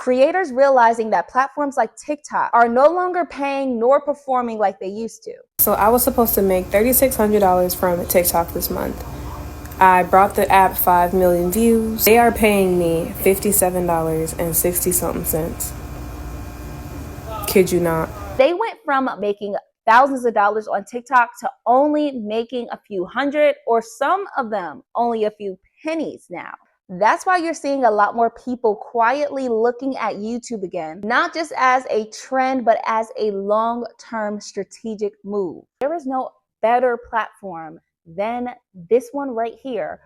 Creators realizing that platforms like TikTok are no longer paying nor performing like they used to. So I was supposed to make $3,600 from TikTok this month. I brought the app 5 million views. They are paying me $57.60-something. Kid you not. They went from making thousands of dollars on TikTok to only making a few hundred, or some of them only a few pennies now. That's why you're seeing a lot more people quietly looking at YouTube again, not just as a trend, but as a long-term strategic move. There is no better platform than this one right here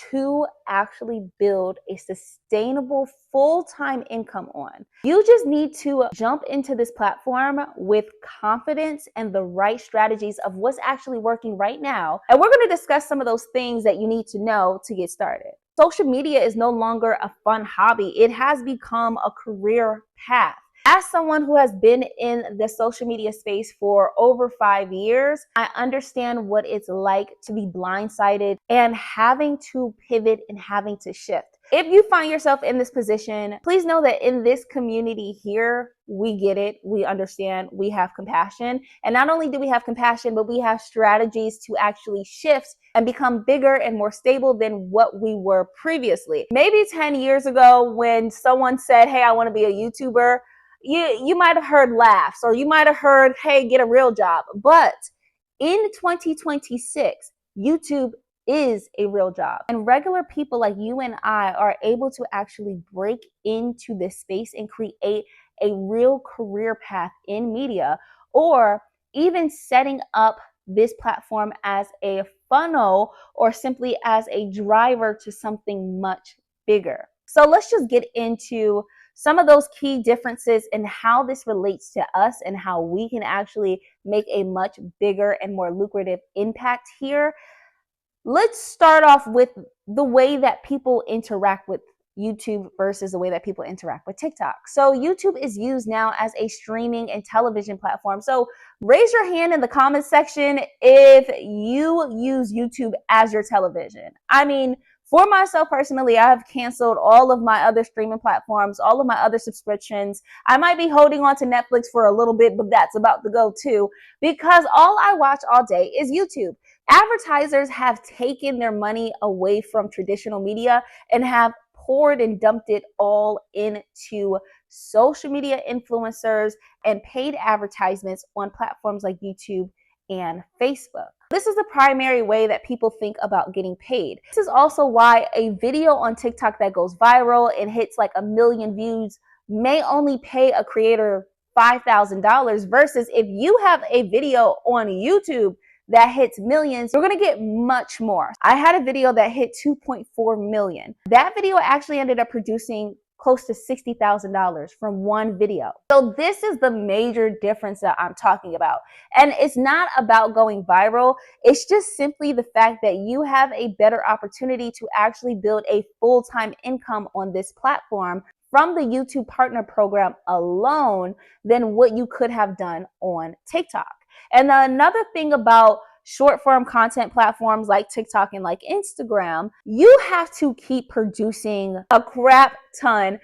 to actually build a sustainable full-time income on. You just need to jump into this platform with confidence and the right strategies of what's actually working right now. And we're going to discuss some of those things that you need to know to get started. Social media is no longer a fun hobby. It has become a career path. As someone who has been in the social media space for over 5 years, I understand what it's like to be blindsided and having to pivot and having to shift. If you find yourself in this position, please know that in this community here, we get it, we understand, we have compassion. And not only do we have compassion, but we have strategies to actually shift and become bigger and more stable than what we were previously. Maybe 10 years ago when someone said, hey, I want to be a YouTuber, you might have heard laughs, or you might have heard, hey, get a real job. But in 2026, YouTube is a real job. And regular people like you and I are able to actually break into this space and create a real career path in media, or even setting up this platform as a funnel or simply as a driver to something much bigger. So let's just get into some of those key differences in how this relates to us and how we can actually make a much bigger and more lucrative impact here. Let's start off with the way that people interact with YouTube versus the way that people interact with TikTok. So YouTube is used now as a streaming and television platform. So raise your hand in the comments section if you use YouTube as your television. I mean, for myself personally, I have canceled all of my other streaming platforms, all of my other subscriptions. I might be holding on to Netflix for a little bit, but that's about to go too, because all I watch all day is YouTube. Advertisers have taken their money away from traditional media and have poured and dumped it all into social media influencers and paid advertisements on platforms like YouTube and Facebook. This is the primary way that people think about getting paid. This is also why a video on TikTok that goes viral and hits like 1 million views may only pay a creator $5,000 versus if you have a video on YouTube that hits millions, you're gonna get much more. I had a video that hit 2.4 million. That video actually ended up producing close to $60,000 from one video. So this is the major difference that I'm talking about. And it's not about going viral. It's just simply the fact that you have a better opportunity to actually build a full-time income on this platform from the YouTube Partner Program alone than what you could have done on TikTok. And another thing about short form content platforms like TikTok and like Instagram, you have to keep producing a crap ton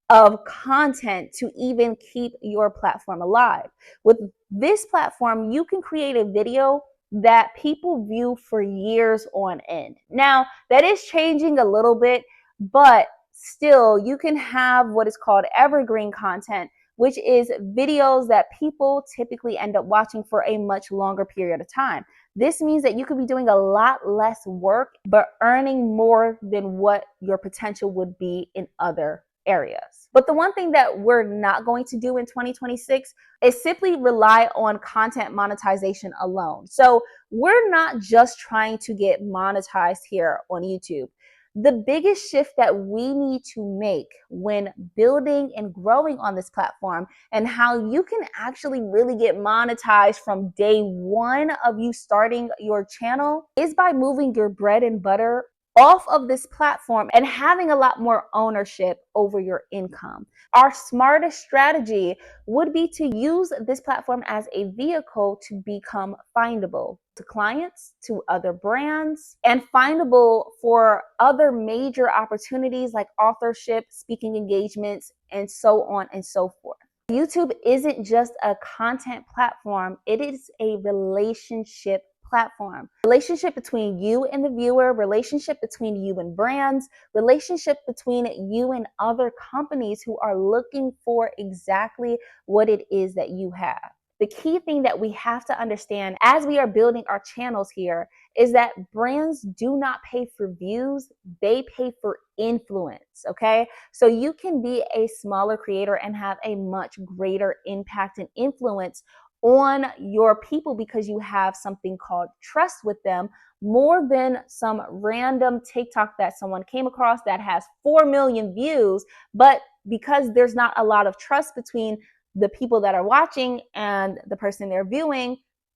of content to even keep your platform alive. With this platform, you can create a video that people view for years on end. Now, that is changing a little bit, but still, you can have what is called evergreen content, which is videos that people typically end up watching for a much longer period of time. This means that you could be doing a lot less work, but earning more than what your potential would be in other areas. But the one thing that we're not going to do in 2026 is simply rely on content monetization alone. So we're not just trying to get monetized here on YouTube. The biggest shift that we need to make when building and growing on this platform, and how you can actually really get monetized from day one of you starting your channel, is by moving your bread and butter off of this platform and having a lot more ownership over your income. Our smartest strategy would be to use this platform as a vehicle to become findable to clients, to other brands, and findable for other major opportunities like authorship, speaking engagements, and so on and so forth. YouTube isn't just a content platform, it is a relationship platform. Relationship between you and the viewer, relationship between you and brands, relationship between you and other companies who are looking for exactly what it is that you have. The key thing that we have to understand as we are building our channels here is that brands do not pay for views, they pay for influence, okay? So you can be a smaller creator and have a much greater impact and influence on your people because you have something called trust with them, more than some random TikTok that someone came across that has 4 million views, but because there's not a lot of trust between the people that are watching and the person they're viewing,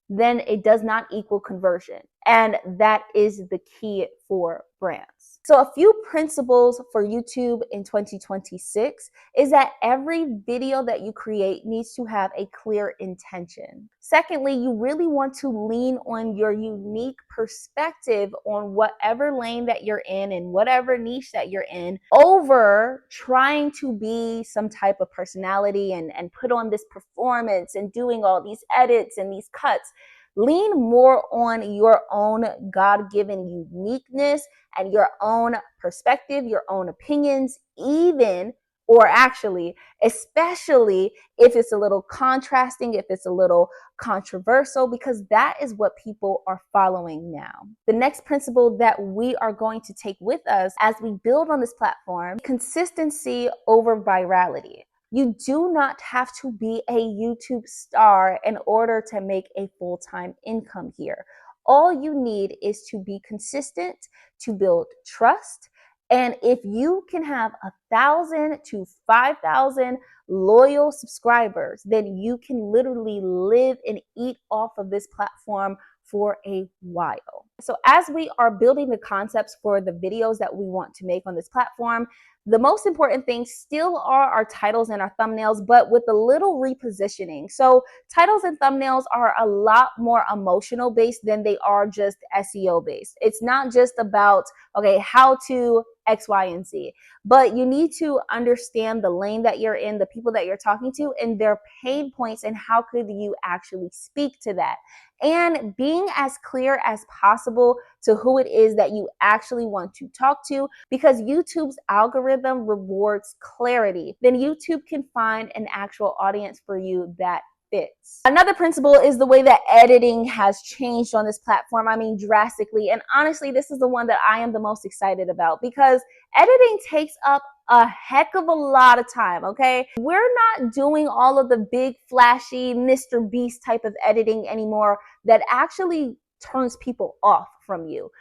then it does not equal conversion. And that is the key for brands. So a few principles for YouTube in 2026 is that every video that you create needs to have a clear intention. Secondly, you really want to lean on your unique perspective on whatever lane that you're in and whatever niche that you're in over trying to be some type of personality and put on this performance and doing all these edits and these cuts. Lean more on your own God-given uniqueness and your own perspective, your own opinions, even, or actually, especially if it's a little contrasting, if it's a little controversial, because that is what people are following now. The next principle that we are going to take with us as we build on this platform, consistency over virality. You do not have to be a YouTube star in order to make a full-time income here. All you need is to be consistent, to build trust. And if you can have 1,000 to 5,000 loyal subscribers, then you can literally live and eat off of this platform for a while. So as we are building the concepts for the videos that we want to make on this platform, the most important things still are our titles and our thumbnails, but with a little repositioning. So titles and thumbnails are a lot more emotional based than they are just SEO based. It's not just about, okay, how to X, Y, and Z, but you need to understand the lane that you're in, the people that you're talking to, and their pain points, and how could you actually speak to that. And being as clear as possible to who it is that you actually want to talk to, because YouTube's algorithm rewards clarity. Then YouTube can find an actual audience for you that fits. Another principle is the way that editing has changed on this platform. I mean, drastically. And honestly, this is the one that I am the most excited about because editing takes up a heck of a lot of time, okay? We're not doing all of the big, flashy, Mr. Beast type of editing anymore that actually turns people off from you.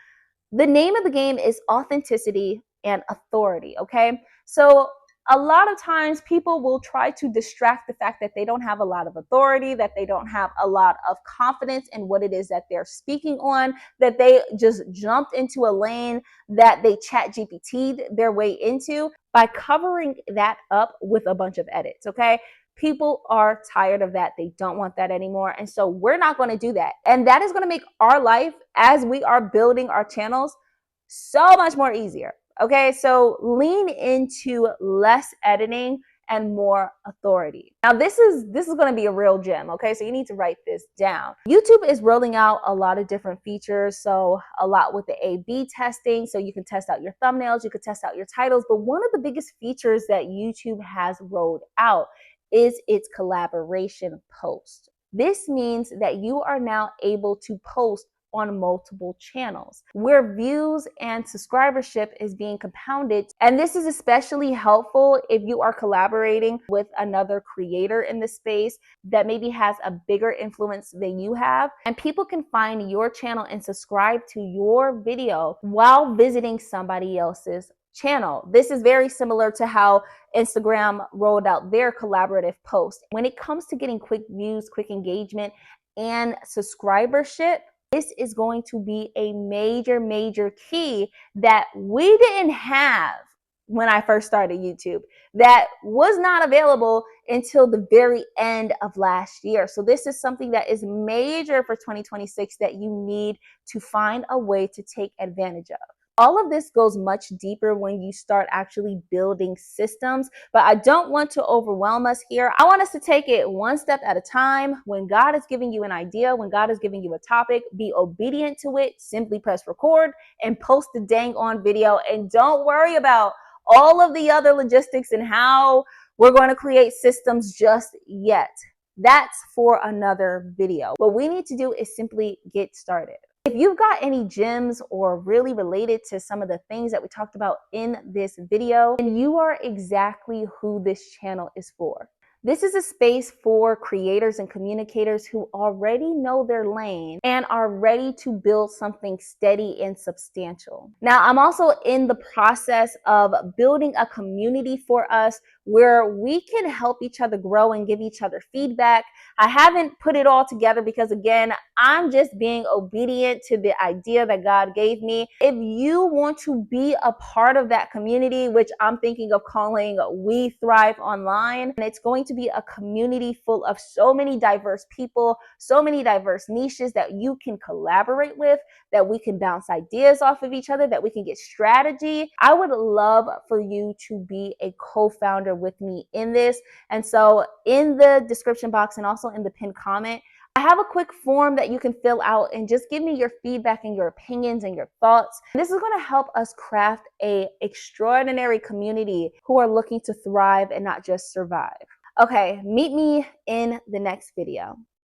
The name of the game is authenticity and authority, okay? So a lot of times people will try to distract the fact that they don't have a lot of authority, that they don't have a lot of confidence in what it is that they're speaking on, that they just jumped into a lane that they chat GPT'd their way into by covering that up with a bunch of edits, okay? People are tired of that. They don't want that anymore. And so we're not going to do that. And that is going to make our life as we are building our channels so much more easier. Okay, so lean into less editing and more authority. Now this is going to be a real gem, okay? So you need to write this down. YouTube is rolling out a lot of different features, so a lot with the A/B testing, so you can test out your thumbnails, you can test out your titles, but one of the biggest features that YouTube has rolled out is its collaboration post. This means that you are now able to post on multiple channels where views and subscribership is being compounded. And this is especially helpful if you are collaborating with another creator in the space that maybe has a bigger influence than you have. And people can find your channel and subscribe to your video while visiting somebody else's channel. This is very similar to how Instagram rolled out their collaborative post. When it comes to getting quick views, quick engagement, and subscribership, this is going to be a major key that we didn't have when I first started YouTube, that was not available until the very end of last year. So this is something that is major for 2026 that you need to find a way to take advantage of. All of this goes much deeper when you start actually building systems, but I don't want to overwhelm us here. I want us to take it one step at a time. When God is giving you an idea, when God is giving you a topic, be obedient to it. Simply press record and post the dang on video, and don't worry about all of the other logistics and how we're going to create systems just yet. That's for another video. What we need to do is simply get started. If you've got any gems or really related to some of the things that we talked about in this video, then you are exactly who this channel is for. This is a space for creators and communicators who already know their lane and are ready to build something steady and substantial. Now, I'm also in the process of building a community for us where we can help each other grow and give each other feedback. I haven't put it all together because, again, I'm just being obedient to the idea that God gave me. If you want to be a part of that community, which I'm thinking of calling We Thrive Online, and it's going to be a community full of so many diverse people, so many diverse niches that you can collaborate with, that we can bounce ideas off of each other, that we can get strategy. I would love for you to be a co-founder with me in this. And so in the description box and also in the pinned comment, I have a quick form that you can fill out and just give me your feedback and your opinions and your thoughts. This is going to help us craft an extraordinary community who are looking to thrive and not just survive. Okay, meet me in the next video.